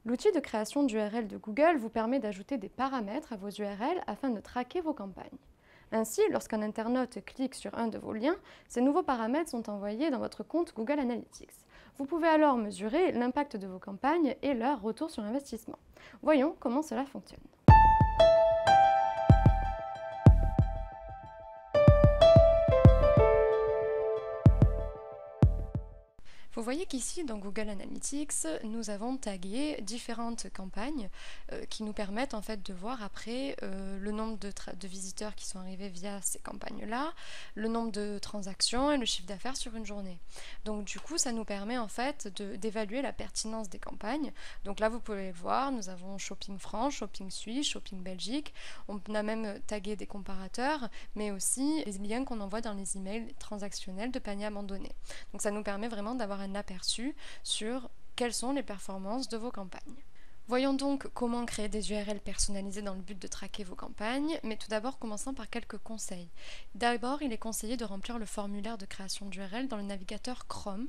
L'outil de création d'URL de Google vous permet d'ajouter des paramètres à vos URL afin de traquer vos campagnes. Ainsi, lorsqu'un internaute clique sur un de vos liens, ces nouveaux paramètres sont envoyés dans votre compte Google Analytics. Vous pouvez alors mesurer l'impact de vos campagnes et leur retour sur investissement. Voyons comment cela fonctionne. Vous voyez qu'ici, dans Google Analytics, nous avons tagué différentes campagnes qui nous permettent en fait de voir après le nombre de visiteurs qui sont arrivés via ces campagnes-là, le nombre de transactions et le chiffre d'affaires sur une journée. Donc du coup, ça nous permet en fait d'évaluer la pertinence des campagnes. Donc là, vous pouvez le voir, nous avons Shopping France, Shopping Suisse, Shopping Belgique. On a même tagué des comparateurs, mais aussi les liens qu'on envoie dans les emails transactionnels de panier abandonné. Donc ça nous permet vraiment d'avoir un aperçu sur quelles sont les performances de vos campagnes. Voyons donc comment créer des URL personnalisées dans le but de traquer vos campagnes, mais tout d'abord commençons par quelques conseils. D'abord, il est conseillé de remplir le formulaire de création d'URL dans le navigateur Chrome.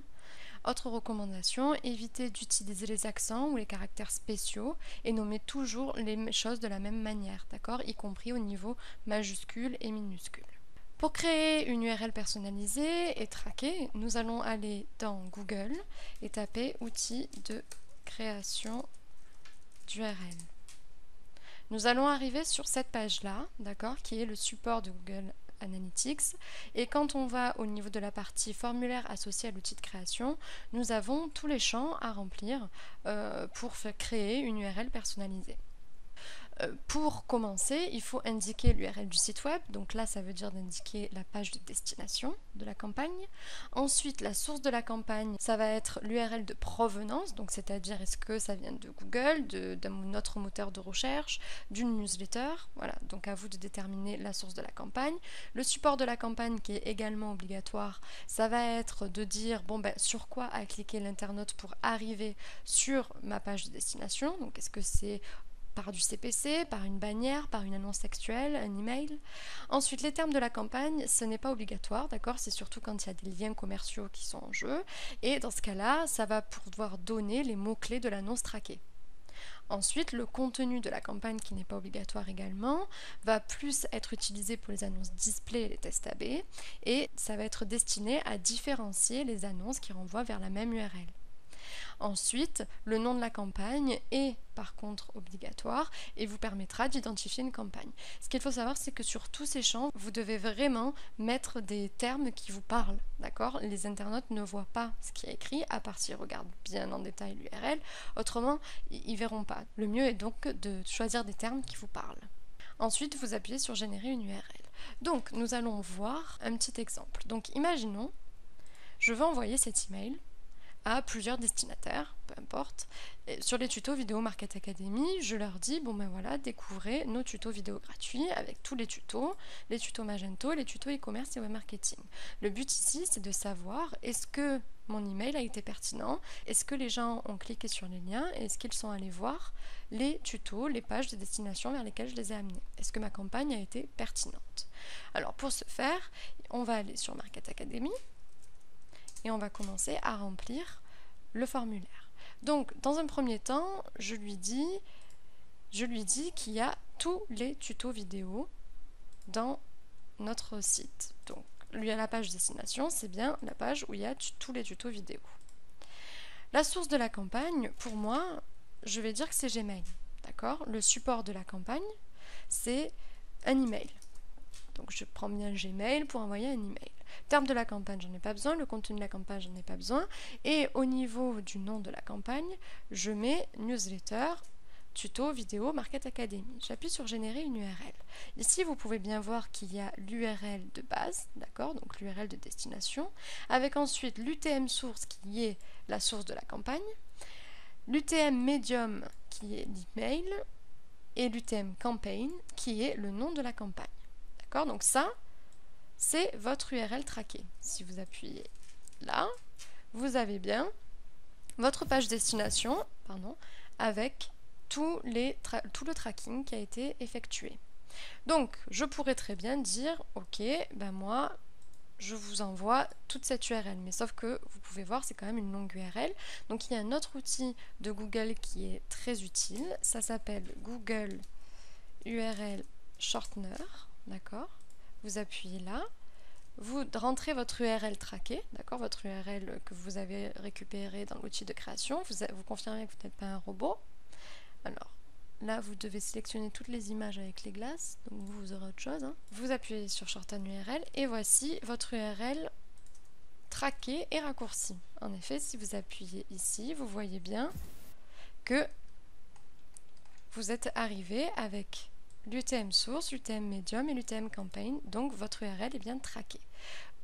Autre recommandation, évitez d'utiliser les accents ou les caractères spéciaux et nommez toujours les choses de la même manière, d'accord, y compris au niveau majuscule et minuscule. Pour créer une URL personnalisée et traquée, nous allons aller dans Google et taper outils de création d'URL. Nous allons arriver sur cette page-là, d'accord, qui est le support de Google Analytics. Et quand on va au niveau de la partie formulaire associée à l'outil de création, nous avons tous les champs à remplir pour créer une URL personnalisée. Pour commencer, il faut indiquer l'URL du site web, donc là ça veut dire d'indiquer la page de destination de la campagne. Ensuite, la source de la campagne, ça va être l'URL de provenance, donc c'est-à-dire est-ce que ça vient de Google, d'un autre moteur de recherche, d'une newsletter, voilà, donc à vous de déterminer la source de la campagne. Le support de la campagne qui est également obligatoire, ça va être de dire bon ben sur quoi a cliqué l'internaute pour arriver sur ma page de destination, donc est-ce que c'est par du CPC, par une bannière, par une annonce textuelle, un email. Ensuite, les termes de la campagne, ce n'est pas obligatoire, d'accord, c'est surtout quand il y a des liens commerciaux qui sont en jeu. Et dans ce cas-là, ça va pouvoir donner les mots-clés de l'annonce traquée. Ensuite, le contenu de la campagne, qui n'est pas obligatoire également, va plus être utilisé pour les annonces display et les tests AB, et ça va être destiné à différencier les annonces qui renvoient vers la même URL. Ensuite, le nom de la campagne est par contre obligatoire et vous permettra d'identifier une campagne. Ce qu'il faut savoir, c'est que sur tous ces champs, vous devez vraiment mettre des termes qui vous parlent, d'accord? Les internautes ne voient pas ce qui est écrit, à part s'ils regardent bien en détail l'URL, autrement, ils ne verront pas. Le mieux est donc de choisir des termes qui vous parlent. Ensuite, vous appuyez sur générer une URL. Donc, nous allons voir un petit exemple. Donc, imaginons, je veux envoyer cet email à plusieurs destinataires, peu importe. Et sur les tutos vidéo Market Academy, je leur dis, bon ben voilà, découvrez nos tutos vidéo gratuits avec tous les tutos Magento, les tutos e-commerce et web marketing. Le but ici, c'est de savoir, est-ce que mon email a été pertinent, est-ce que les gens ont cliqué sur les liens, et est-ce qu'ils sont allés voir les tutos, les pages de destination vers lesquelles je les ai amenés. Est-ce que ma campagne a été pertinente? Alors pour ce faire, on va aller sur Market Academy, et on va commencer à remplir le formulaire. Donc, dans un premier temps, je lui dis qu'il y a tous les tutos vidéo dans notre site. Donc, lui à la page destination, c'est bien la page où il y a tous les tutos vidéo. La source de la campagne, pour moi, je vais dire que c'est Gmail. D'accord? Le support de la campagne, c'est un email. Donc, je prends bien Gmail pour envoyer un email. Terme de la campagne, j'en ai pas besoin. Le contenu de la campagne, j'en ai pas besoin. Et au niveau du nom de la campagne, je mets newsletter, tuto, vidéo, Market Academy. J'appuie sur générer une URL. Ici, vous pouvez bien voir qu'il y a l'URL de base, d'accord, donc l'URL de destination, avec ensuite l'UTM source qui est la source de la campagne, l'UTM medium qui est l'email, et l'UTM campaign qui est le nom de la campagne. D'accord, donc ça, c'est votre URL traquée. Si vous appuyez là, vous avez bien votre page destination, avec tout le tracking qui a été effectué. Donc, je pourrais très bien dire, ok, ben moi, je vous envoie toute cette URL. Mais sauf que vous pouvez voir, c'est quand même une longue URL. Donc il y a un autre outil de Google qui est très utile. Ça s'appelle Google URL Shortener. D'accord? Vous appuyez là. Vous rentrez votre URL traquée, d'accord, votre URL que vous avez récupérée dans l'outil de création. Vous confirmez que vous n'êtes pas un robot. Alors, là, vous devez sélectionner toutes les images avec les glaces, donc vous aurez autre chose. Hein. Vous appuyez sur Shorten URL et voici votre URL traquée et raccourcie. En effet, si vous appuyez ici, vous voyez bien que vous êtes arrivé avec l'UTM source, l'UTM medium et l'UTM campaign, donc votre URL est bien traquée.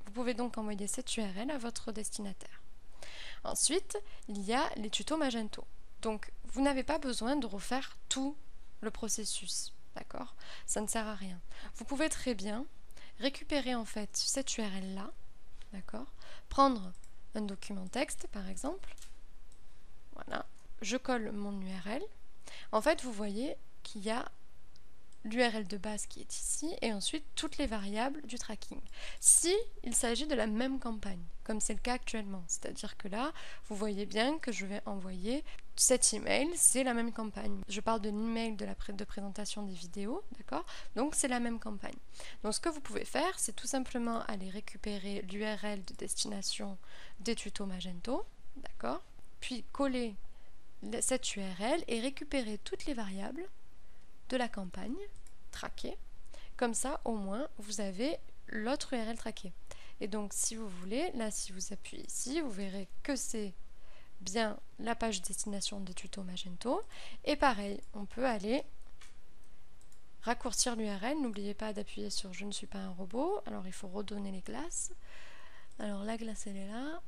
Vous pouvez donc envoyer cette URL à votre destinataire. Ensuite, il y a les tutos Magento. Donc, vous n'avez pas besoin de refaire tout le processus, d'accord? Ça ne sert à rien. Vous pouvez très bien récupérer en fait cette URL-là, d'accord? Prendre un document texte, par exemple. Voilà. Je colle mon URL. En fait, vous voyez qu'il y a l'URL de base qui est ici et ensuite toutes les variables du tracking. Si il s'agit de la même campagne, comme c'est le cas actuellement, c'est-à-dire que là, vous voyez bien que je vais envoyer cet email, c'est la même campagne. Je parle de l'email de présentation des vidéos, d'accord? Donc c'est la même campagne. Donc ce que vous pouvez faire, c'est tout simplement aller récupérer l'URL de destination des tutos Magento, d'accord? Puis coller cette URL et récupérer toutes les variables de la campagne traquée. Comme ça, au moins, vous avez l'autre URL traquée. Et donc, si vous voulez, là, si vous appuyez ici, vous verrez que c'est bien la page destination des tutos Magento. Et pareil, on peut aller raccourcir l'URL. N'oubliez pas d'appuyer sur « Je ne suis pas un robot ». Alors, il faut redonner les glaces. Alors, la glace, elle est là.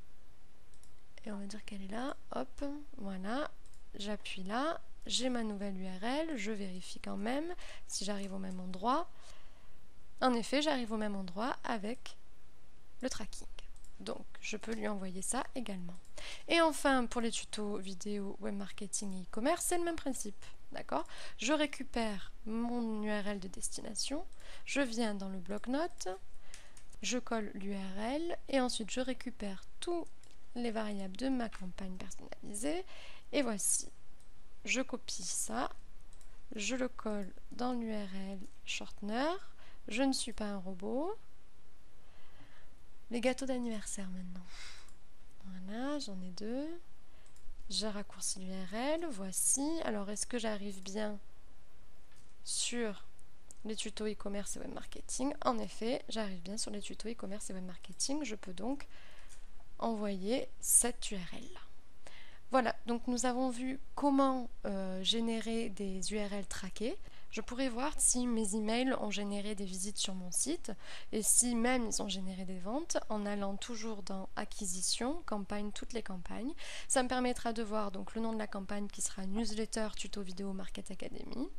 Et on va dire qu'elle est là. Hop, voilà. J'appuie là. J'ai ma nouvelle URL, je vérifie quand même si j'arrive au même endroit. En effet, j'arrive au même endroit avec le tracking. Donc, je peux lui envoyer ça également. Et enfin, pour les tutos vidéo, web marketing et e-commerce, c'est le même principe. D'accord? Je récupère mon URL de destination, je viens dans le bloc-notes, je colle l'URL et ensuite je récupère toutes les variables de ma campagne personnalisée. Et voici. Je copie ça, je le colle dans l'URL shortener, je ne suis pas un robot. Les gâteaux d'anniversaire maintenant. Voilà, j'en ai deux. J'ai raccourci l'URL, voici. Alors, est-ce que j'arrive bien sur les tutos e-commerce et web marketing? En effet, j'arrive bien sur les tutos e-commerce et web marketing. Je peux donc envoyer cette URL-là. Voilà, donc nous avons vu comment générer des URL traquées. Je pourrais voir si mes emails ont généré des visites sur mon site et si même ils ont généré des ventes en allant toujours dans acquisition, campagne, toutes les campagnes. Ça me permettra de voir donc le nom de la campagne qui sera newsletter, tuto vidéo, Market Academy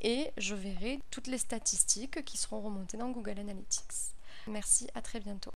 et je verrai toutes les statistiques qui seront remontées dans Google Analytics. Merci, à très bientôt.